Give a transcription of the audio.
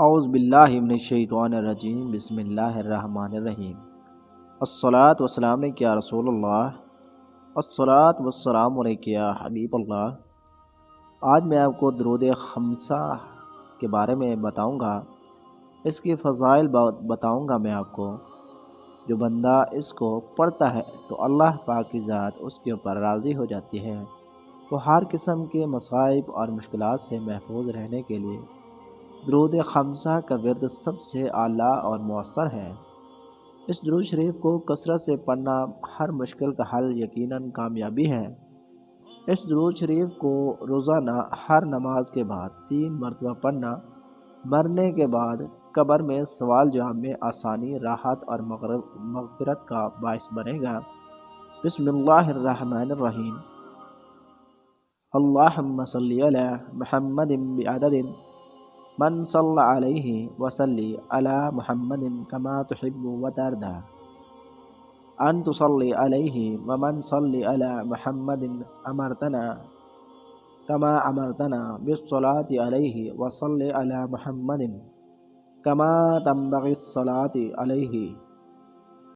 اعوذ باللہ من الشیطان الرجیم بسم اللہ الرحمن الرحیم الصلاۃ والسلام علیک یا رسول اللہ الصلاۃ والسلام علیک یا حبیب اللہ۔ آج میں آپ کو درود خمسہ کے بارے میں بتاؤں گا، اس کی فضائل بتاؤں گا میں آپ کو۔ جو بندہ اس کو پڑھتا ہے تو اللہ پاک کی ذات اس کے اوپر راضی ہو جاتی ہے۔ وہ ہر قسم کے مصائب اور مشکلات سے محفوظ رہنے کے لیے درود خمسہ کا ورد سب سے اعلیٰ اور مؤثر ہے۔ اس درود شریف کو کثرت سے پڑھنا ہر مشکل کا حل یقیناً کامیابی ہے۔ اس درود شریف کو روزانہ ہر نماز کے بعد 3 مرتبہ پڑھنا مرنے کے بعد قبر میں سوال جواب میں آسانی، راحت اور مغفرت کا باعث بنے گا۔ بسم اللہ الرحمن الرحیم۔ اللہم صلی علی محمد بعدد من صلی علیہ وصلی علی محمد کما تحب وترضى ان تصلی علیہ ومن صلی علی محمد امرتنا کما امرتنا بالصلاة علیہ وصلی علی محمد کما تنبغی الصلاة علیہ۔